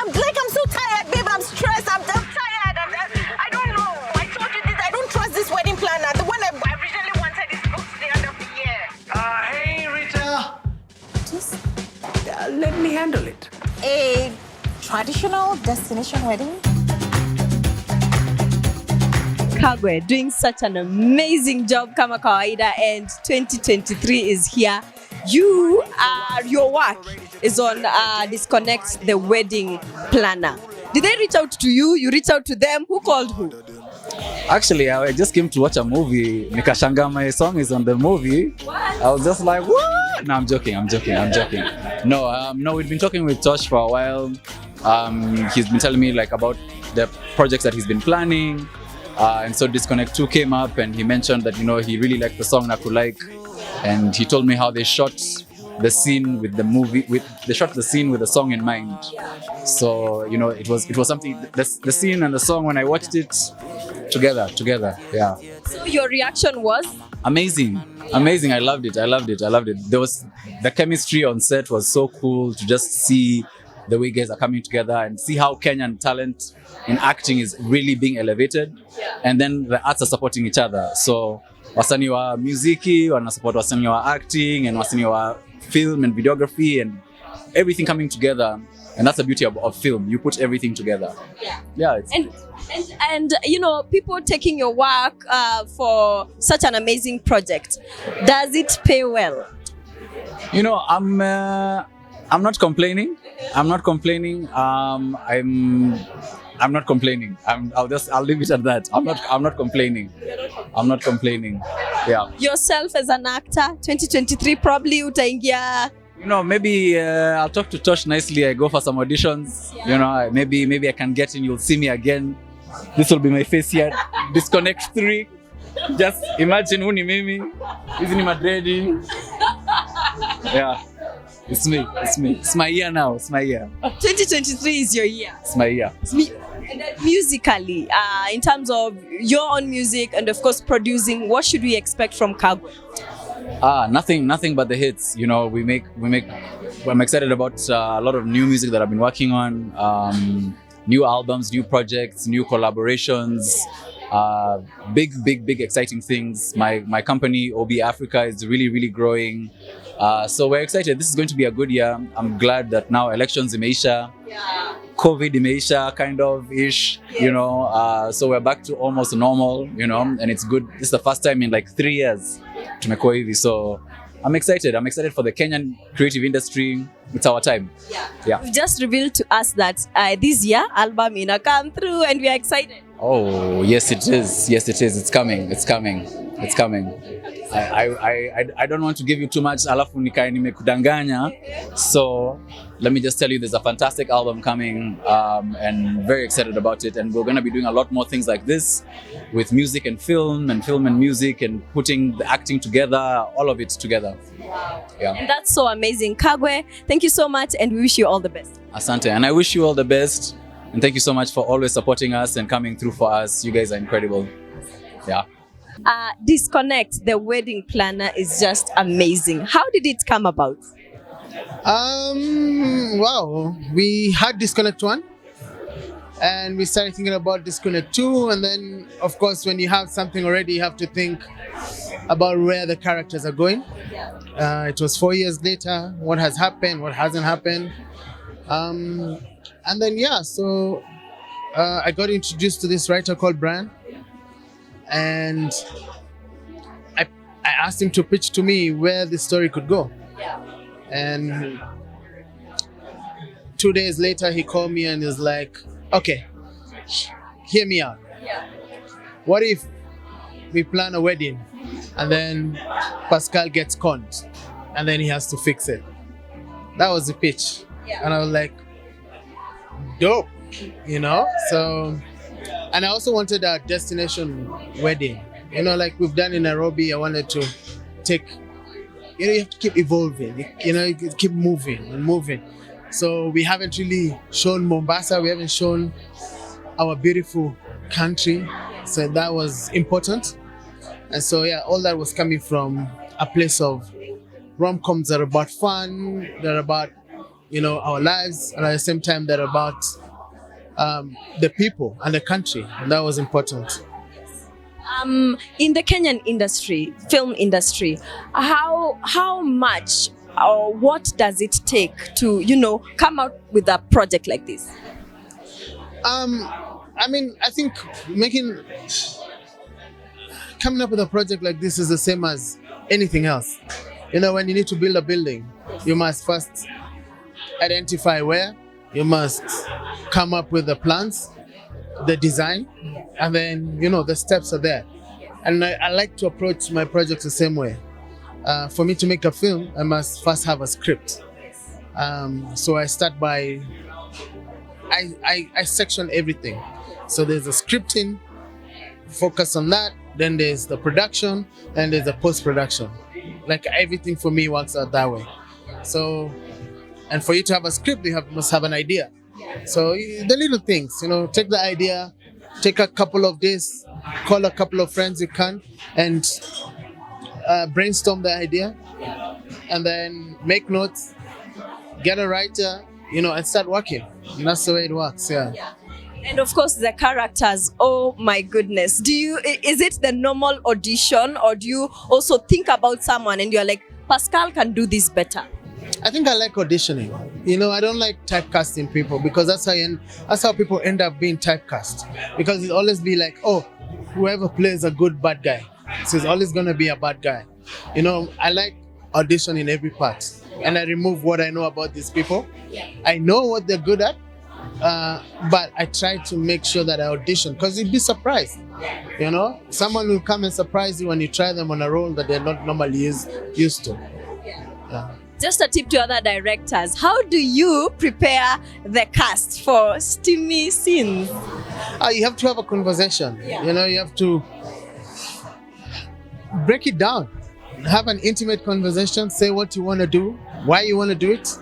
I'm so tired, babe. I'm stressed. I'm tired. I don't know. I told you this. I don't trust this wedding planner. The one I originally wanted is booked to the end of the year. Hey, Rita. Just let me handle it. A traditional destination wedding? Kagwe doing such an amazing job kama kawaida, and 2023 is here. Your work is on Disconnect the Wedding Planner. Did they reach out to you? You reached out to them? Who called who? Actually, I just came to watch a movie. Nikashanga, my song is on the movie. What? I was just like, what? No, I'm joking. No, we've been talking with Tosh for a while. He's been telling me like about the projects that he's been planning. And so Disconnect 2 came up and he mentioned that, he really liked the song Nakulike. And he told me how they shot the scene with the movie, they shot the scene with the song in mind. So, it was something, the scene and the song, when I watched it together, yeah. So your reaction was? Amazing. I loved it. There was, the chemistry on set was so cool to just see the way guys are coming together and see how Kenyan talent in acting is really being elevated. And then the arts are supporting each other. So wasanii wa muziki wana support wasanii wa acting and wasanii wa film and videography and everything coming together. And that's the beauty of film. You put everything together. Yeah. And people taking your work for such an amazing project. Does it pay well? I'm not complaining. I'm not complaining. I'll leave it at that. I'm not complaining. Yeah. Yourself as an actor, 2023 probably utaingia. Maybe I'll talk to Tosh nicely. I go for some auditions. Maybe I can get in. You'll see me again. This will be my face here. Disconnect 3. Just imagine uni mimi. Hizi ni madredi. Yeah. It's me. It's my year now. 2023 is your year. It's my year. And then musically, in terms of your own music and of course producing, what should we expect from Kagwe? Nothing but the hits. I'm excited about a lot of new music that I've been working on. New albums, new projects, new collaborations. Big exciting things. My company OB Africa is really growing. So we're excited. This is going to be a good year. I'm glad that now elections in Asia, COVID in Asia kind of ish, so we're back to almost normal, and it's good. This is the first time in like 3 years tumekuwa hivi. So I'm excited for the Kenyan creative industry. It's our time. Yeah. You've just revealed to us that this year album ina come through and we are excited. Oh, yes it is. It's coming. I don't want to give you too much alafu nikae nimekudanganya. So let me just tell you there's a fantastic album coming and very excited about it, and we're going to be doing a lot more things like this with music and film and music and putting the acting together, all of it together. Yeah. And that's so amazing. Kagwe, thank you so much and we wish you all the best. Asante, and I wish you all the best, and thank you so much for always supporting us and coming through for us. You guys are incredible. Yeah. Disconnect the Wedding Planner is just amazing. How did it come about? Wow, we had Disconnect 1 and we started thinking about Disconnect 2, and then of course when you have something already you have to think about where the characters are going. It was 4 years later, what has happened, what hasn't happened, and then so I got introduced to this writer called Brenda. And I asked him to pitch to me where the story could go. And 2 days later, he called me and is like, okay, hear me out. What if we plan a wedding and then Pascal gets conned and then he has to fix it? That was the pitch. And I was like, dope, So, and I also wanted a destination wedding, like we've done in Nairobi. I wanted to take, you have to keep evolving, you keep moving. So we haven't really shown Mombasa, we haven't shown our beautiful country. So that was important. And so, all that was coming from a place of rom-coms that are about fun, that are about our lives, and at the same time they're about the people and the country, and that was important. In the Kenyan industry, film industry, how much or what does it take to come out with a project like this? I think coming up with a project like this is the same as anything else. When you need to build a building, you must first identify where, you must come up with the plans, the design, and then, the steps are there. And I like to approach my projects the same way. For me to make a film, I must first have a script. So I start by, I section everything. So there's the scripting, focus on that. Then there's the production, and there's the post-production. Like everything for me works out that way. So, and for you to have a script, you must have an idea. So the little things, take the idea, take a couple of days, call a couple of friends you can, and brainstorm the idea, and then make notes, get a writer, and start working. And that's the way it works, yeah. And of course, the characters. Oh my goodness! Is it the normal audition, or do you also think about someone and you're like, Pascal can do this better? I think I like auditioning. I don't like typecasting people, because that's how people end up being typecast. Because it always be like, oh, whoever plays a good bad guy, so it's always gonna be a bad guy. I like auditioning every part, and I remove what I know about these people. I know what they're good at, but I try to make sure that I audition, because you'd be surprised. Someone will come and surprise you when you try them on a role that they're not normally used to. Yeah. Just a tip to other directors: how do you prepare the cast for steamy scenes? You have to have a conversation. You have to break it down, have an intimate conversation, say what you want to do, why you want to do it,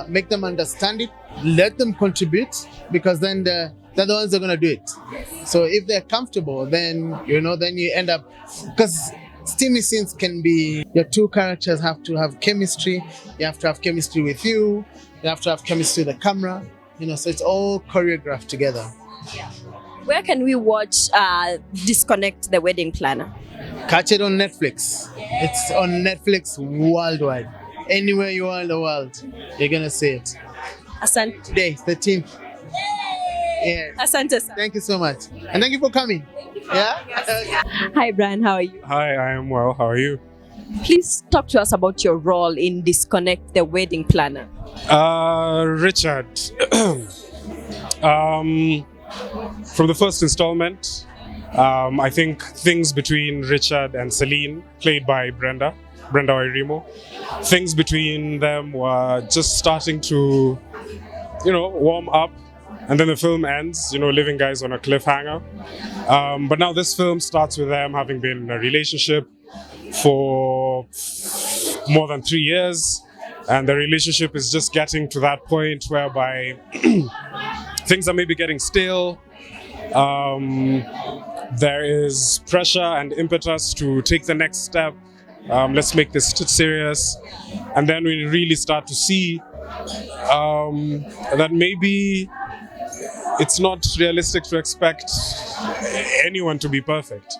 make them understand it, let them contribute, because then they're the ones that are going to do it. So if they're comfortable, then then you end up, because steamy scenes can be, your two characters have to have chemistry. You have to have chemistry with you. You have to have chemistry with the camera. So it's all choreographed together. Where can we watch Disconnect the Wedding Planner? Catch it on Netflix. It's on Netflix worldwide. Anywhere you are in the world, you're gonna see it. Asante. Today, 13th. Yeah. Asante. Thank you so much. And thank you for coming. Yeah? Hi, Brian. How are you? Hi, I am well. How are you? Please talk to us about your role in Disconnect the Wedding Planner. Richard. From the first installment, I think things between Richard and Celine, played by Brenda Wairimu, things between them were just starting to, warm up. And then the film ends, leaving guys on a cliffhanger. But now this film starts with them having been in a relationship for more than 3 years. And the relationship is just getting to that point whereby things are maybe getting stale. There is pressure and impetus to take the next step. Let's make this serious. And then we really start to see that maybe it's not realistic to expect anyone to be perfect.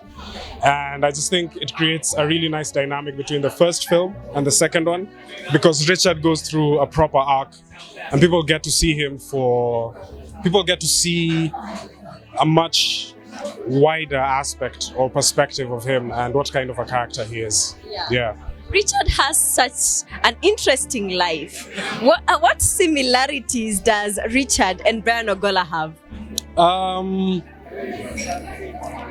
And I just think it creates a really nice dynamic between the first film and the second one, because Richard goes through a proper arc and people get to see a much wider aspect or perspective of him and what kind of a character he is. Yeah. Richard has such an interesting life. What similarities does Richard and Brian Ogola have?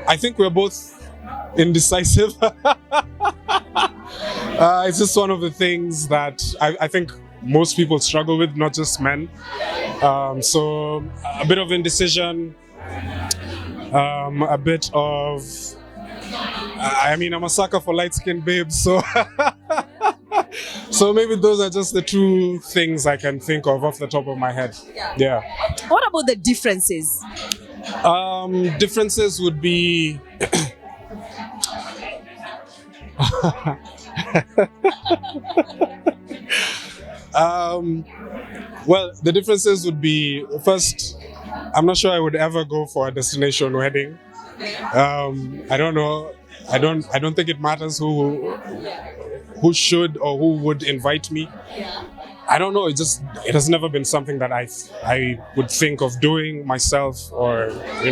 I think we're both indecisive. It's just one of the things that I think most people struggle with, not just men. So a bit of indecision, a bit of... I'm a sucker for light-skinned babes, so so maybe those are just the two things I can think of off the top of my head. Yeah. What about the differences? Differences would be Well, the differences would be, first, I'm not sure I would ever go for a destination wedding. I don't know. I don't think it matters who should or who would invite me. I don't know. It has never been something that I would think of doing myself, or I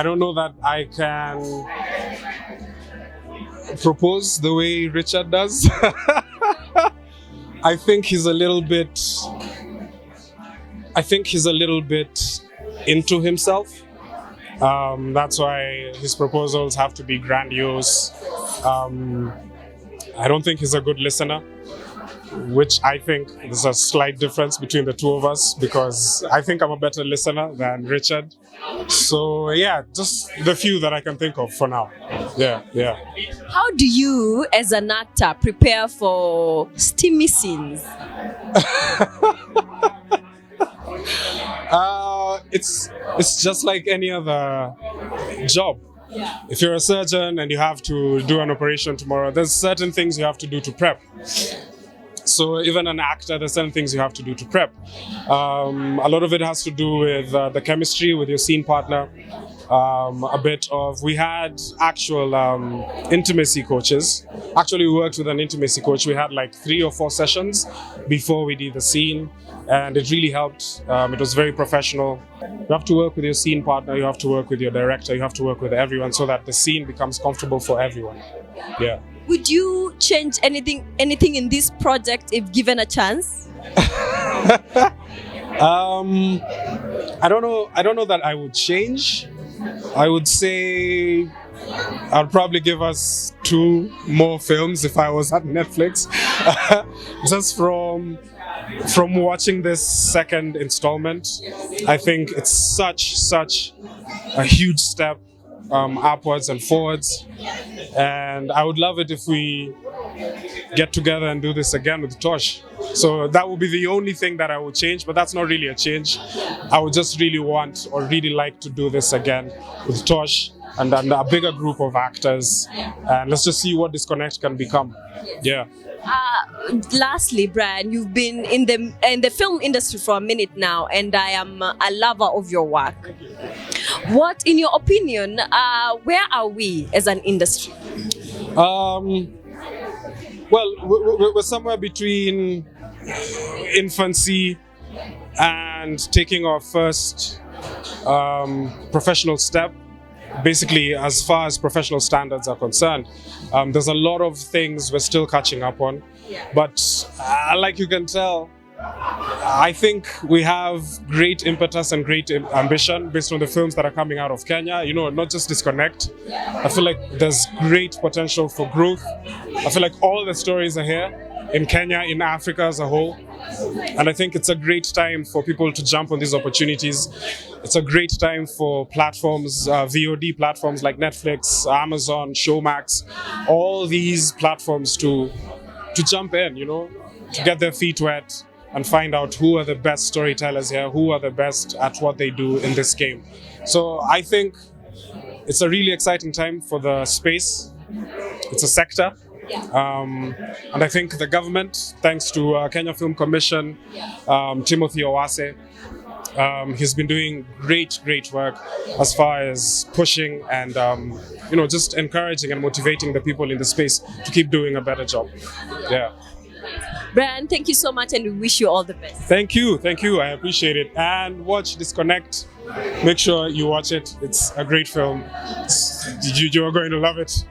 don't know that I can propose the way Richard does. I think he's a little bit into himself. That's why his proposals have to be grandiose. I don't think he's a good listener, which I think there's a slight difference between the two of us, because I think I'm a better listener than Richard. So yeah, just the few that I can think of for now. Yeah. How do you, as an actor, prepare for steamy scenes? It's just like any other job. If you're a surgeon and you have to do an operation tomorrow, there's certain things you have to do to prep. So even an actor, there's certain things you have to do to prep. A lot of it has to do with the chemistry with your scene partner. We had actual intimacy coaches. Actually, we worked with an intimacy coach. We had like 3 or 4 sessions before we did the scene, and it really helped. It was very professional. You have to work with your scene partner, you have to work with your director, you have to work with everyone so that the scene becomes comfortable for everyone. Yeah. Would you change anything in this project if given a chance? I don't know that I would change. I would say I'd probably give us 2 more films if I was at Netflix. Just from watching this second installment, I think it's such a huge step upwards and forwards, and I would love it if we get together and do this again with Tosh. So that would be the only thing that I would change, but that's not really a change. I would just really want or really like to do this again with Tosh and a bigger group of actors, and let's just see what Disconnect can become. Yeah. Lastly, Brian, you've been in the film industry for a minute now, and I am a lover of your work. What, in your opinion, where are we as an industry? Well, we're somewhere between infancy and taking our first professional step. Basically, as far as professional standards are concerned, there's a lot of things we're still catching up on. But like you can tell, I think we have great impetus and great ambition based on the films that are coming out of Kenya. Not just Disconnect. I feel like there's great potential for growth. I feel like all the stories are here in Kenya, in Africa as a whole. And I think it's a great time for people to jump on these opportunities. It's a great time for platforms, VOD platforms like Netflix, Amazon, Showmax, all these platforms to jump in, to get their feet wet and find out who are the best storytellers here, who are the best at what they do in this game. So I think it's a really exciting time for the space. It's a sector. And I think the government, thanks to Kenya Film Commission, Timothy Owase, he's been doing great work as far as pushing and just encouraging and motivating the people in the space to keep doing a better job. Yeah. Brian, thank you so much, and we wish you all the best. Thank you. I appreciate it. And watch Disconnect. Make sure you watch it. It's a great film. You're going to love it.